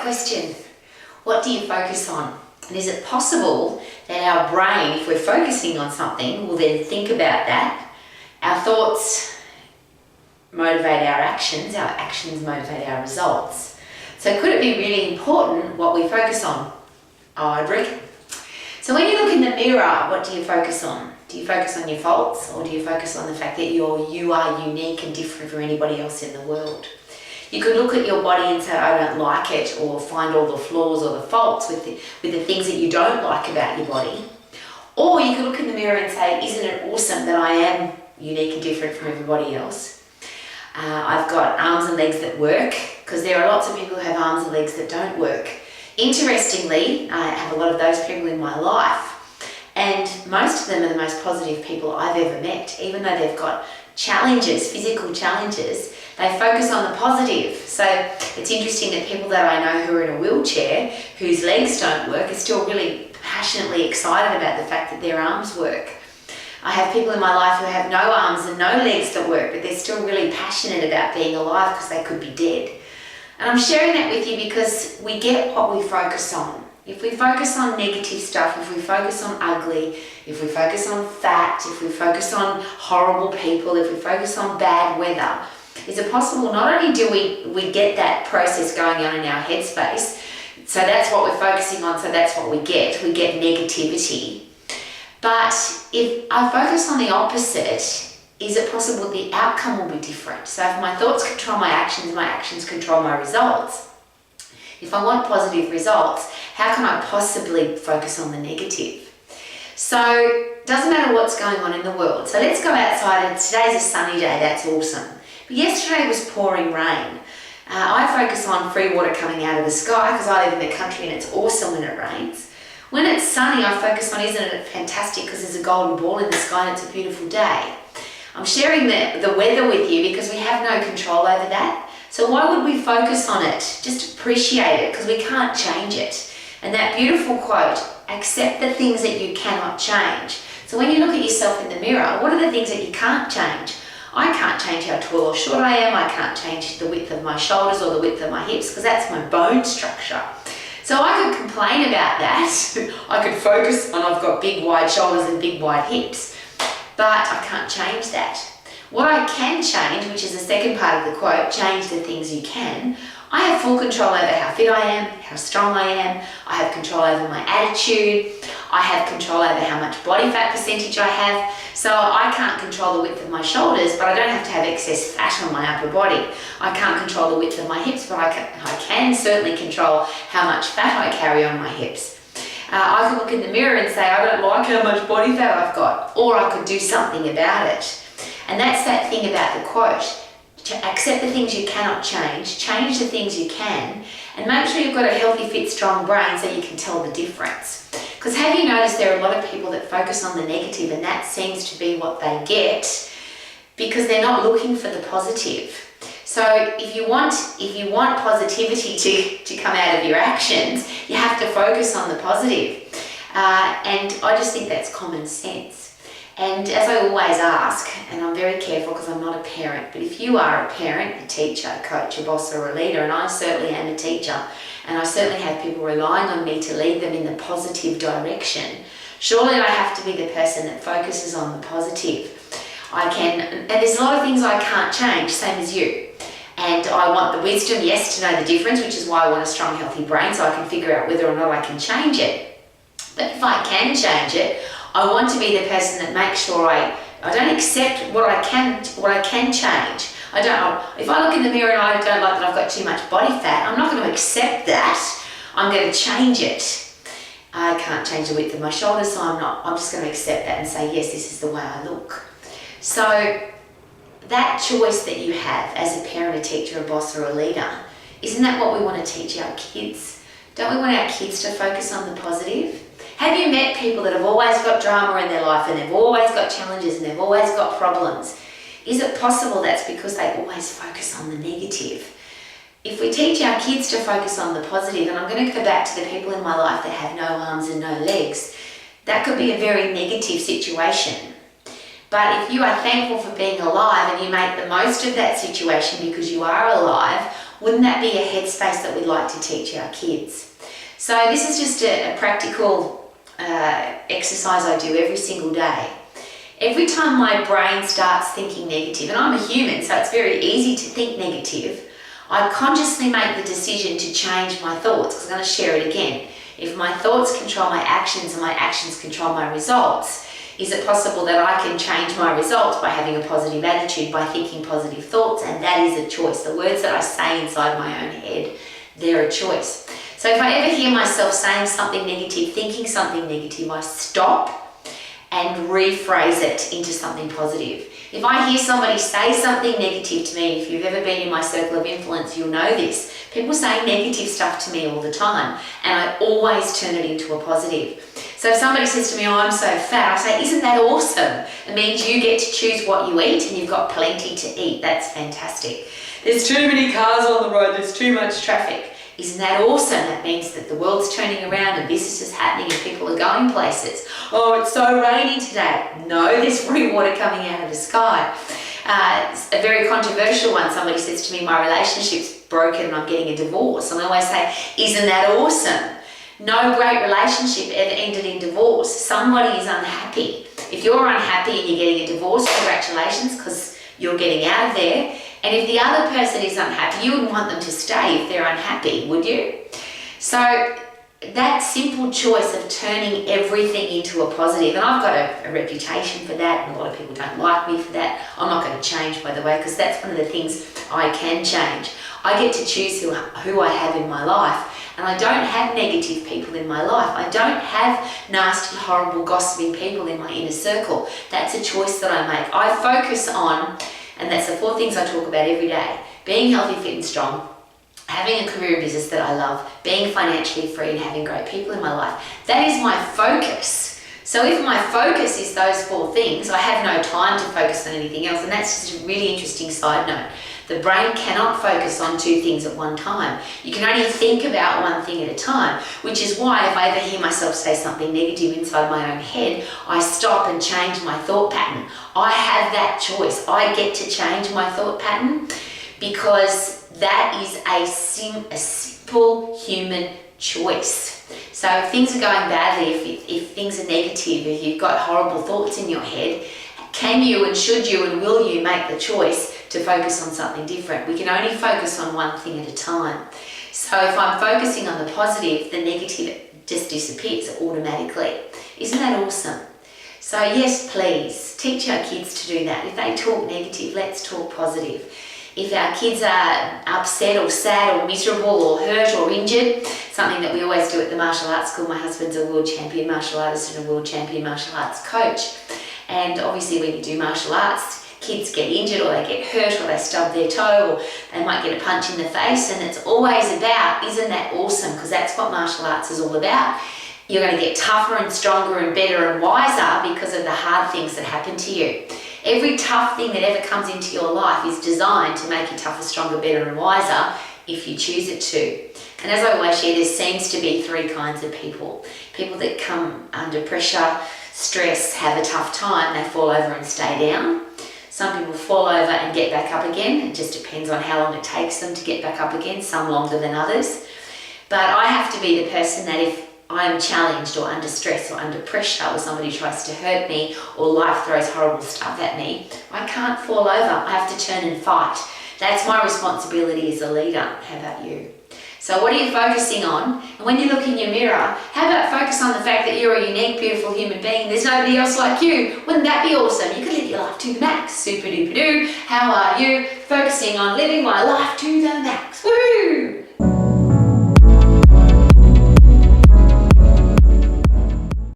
question. What do you focus on? And is it possible that our brain, if we're focusing on something, will then think about that? Our thoughts motivate our actions motivate our results. So could it be really important what we focus on? Oh, I'd reckon. So when you look in the mirror, what do you focus on? Do you focus on your faults, or do you focus on the fact that you are unique and different from anybody else in the world? You could look at your body and say, I don't like it, or find all the flaws or the faults with the things that you don't like about your body. Or you could look in the mirror and say, isn't it awesome that I am unique and different from everybody else? I've got arms and legs that work, because there are lots of people who have arms and legs that don't work. Interestingly, I have a lot of those people in my life, and most of them are the most positive people I've ever met. Even though they've got challenges, physical challenges, they focus on the positive. So it's interesting that people that I know who are in a wheelchair, whose legs don't work, are still really passionately excited about the fact that their arms work. I have people in my life who have no arms and no legs that work, but they're still really passionate about being alive because they could be dead. And I'm sharing that with you because we get what we focus on. If we focus on negative stuff, if we focus on ugly, if we focus on fat, if we focus on horrible people, if we focus on bad weather, is it possible not only do we get that process going on in our headspace, so that's what we're focusing on, so that's what we get negativity. But if I focus on the opposite, is it possible the outcome will be different? So if my thoughts control my actions control my results. If I want positive results, how can I possibly focus on the negative? So it doesn't matter what's going on in the world. So let's go outside, and today's a sunny day, that's awesome. But yesterday was pouring rain. I focus on free water coming out of the sky because I live in the country and it's awesome when it rains. When it's sunny, I focus on, isn't it fantastic because there's a golden ball in the sky and it's a beautiful day. I'm sharing the weather with you because we have no control over that. So why would we focus on it? Just appreciate it, because we can't change it. And that beautiful quote, accept the things that you cannot change. So when you look at yourself in the mirror, what are the things that you can't change? I can't change how tall or short I am. I can't change the width of my shoulders or the width of my hips, because that's my bone structure. So I could complain about that. I could focus on I've got big wide shoulders and big wide hips, but I can't change that. What I can change, which is the second part of the quote, change the things you can. I have full control over how fit I am, how strong I am. I have control over my attitude. I have control over how much body fat percentage I have. So I can't control the width of my shoulders, but I don't have to have excess fat on my upper body. I can't control the width of my hips, but I can certainly control how much fat I carry on my hips. I could look in the mirror and say, I don't like how much body fat I've got, or I could do something about it. And that's that thing about the quote. Accept the things you cannot change the things you can, and make sure you've got a healthy, fit, strong brain so you can tell the difference. Because have you noticed there are a lot of people that focus on the negative, and that seems to be what they get because they're not looking for the positive. So if you want positivity to come out of your actions, you have to focus on the positive. And I just think that's common sense. And as I always ask, and I'm very careful because I'm not a parent, but if you are a parent, a teacher, a coach, a boss or a leader, and I certainly am a teacher, and I certainly have people relying on me to lead them in the positive direction, surely I have to be the person that focuses on the positive. And there's a lot of things I can't change, same as you. And I want the wisdom, yes, to know the difference, which is why I want a strong, healthy brain so I can figure out whether or not I can change it. But if I can change it, I want to be the person that makes sure I don't accept what I can change. If I look in the mirror and I don't like that I've got too much body fat, I'm not going to accept that. I'm going to change it. I can't change the width of my shoulders, so I'm just going to accept that and say, yes, this is the way I look. So that choice that you have as a parent, a teacher, a boss or a leader, isn't that what we want to teach our kids? Don't we want our kids to focus on the positive? Have you met people that have always got drama in their life and they've always got challenges and they've always got problems? Is it possible that's because they always focus on the negative? If we teach our kids to focus on the positive, and I'm going to go back to the people in my life that have no arms and no legs, that could be a very negative situation. But if you are thankful for being alive and you make the most of that situation because you are alive, Wouldn't that be a headspace that we'd like to teach our kids? So this is just a practical exercise I do every single day. Every time my brain starts thinking negative, and I'm a human, so it's very easy to think negative, I consciously make the decision to change my thoughts, because I'm going to share it again. If my thoughts control my actions and my actions control my results, is it possible that I can change my results by having a positive attitude, by thinking positive thoughts? And that is a choice. The words that I say inside my own head, they're a choice. So if I ever hear myself saying something negative, thinking something negative, I stop and rephrase it into something positive. If I hear somebody say something negative to me, if you've ever been in my circle of influence, you'll know this. People say negative stuff to me all the time, and I always turn it into a positive. So if somebody says to me, oh, I'm so fat, I say, isn't that awesome? It means you get to choose what you eat and you've got plenty to eat. That's fantastic. There's too many cars on the road, there's too much traffic. Isn't that awesome? That means that the world's turning around and business is happening and people are going places. Oh, it's so rainy today. No, there's free water coming out of the sky. It's a very controversial one. Somebody says to me, my relationship's broken and I'm getting a divorce. And I always say, isn't that awesome? No great relationship ever ended in divorce. Somebody is unhappy. If you're unhappy and you're getting a divorce, congratulations, because you're getting out of there. And if the other person is unhappy, you wouldn't want them to stay if they're unhappy, would you? So that simple choice of turning everything into a positive, and I've got a reputation for that, and a lot of people don't like me for that. I'm not going to change, by the way, because that's one of the things I can change. I get to choose who I have in my life, and I don't have negative people in my life. I don't have nasty, horrible, gossiping people in my inner circle. That's a choice that I make. I focus on, and that's the 4 things I talk about every day: being healthy, fit and strong, having a career and business that I love, being financially free and having great people in my life. That is my focus. So if my focus is those 4 things, I have no time to focus on anything else. And that's just a really interesting side note. The brain cannot focus on 2 things at one time. You can only think about one thing at a time, which is why if I ever hear myself say something negative inside my own head, I stop and change my thought pattern. I have that choice. I get to change my thought pattern, because that is a simple human choice. So if things are going badly, if things are negative, if you've got horrible thoughts in your head, can you and should you and will you make the choice to focus on something different? We can only focus on one thing at a time. So if I'm focusing on the positive, the negative just disappears automatically. Isn't that awesome? So yes, please teach our kids to do that. If they talk negative, let's talk positive. If our kids are upset or sad or miserable or hurt or injured, something that we always do at the martial arts school. My husband's a world champion martial artist and a world champion martial arts coach. And obviously when you do martial arts, kids get injured or they get hurt or they stub their toe or they might get a punch in the face, and it's always about, isn't that awesome? Because that's what martial arts is all about. You're going to get tougher and stronger and better and wiser because of the hard things that happen to you. Every tough thing that ever comes into your life is designed to make you tougher, stronger, better and wiser if you choose it to. And as I always share, there seems to be 3 kinds of people. People that come under pressure, stress, have a tough time, they fall over and stay down. Some people fall over and get back up again. It just depends on how long it takes them to get back up again, some longer than others. But I have to be the person that if I'm challenged or under stress or under pressure or somebody tries to hurt me or life throws horrible stuff at me, I can't fall over. I have to turn and fight. That's my responsibility as a leader. How about you? So what are you focusing on? And when you look in your mirror, how about focus on the fact that you're a unique, beautiful human being? There's nobody else like you. Wouldn't that be awesome? You could live your life to the max. Super duper doo. How are you? Focusing on living my life to the max. Woo!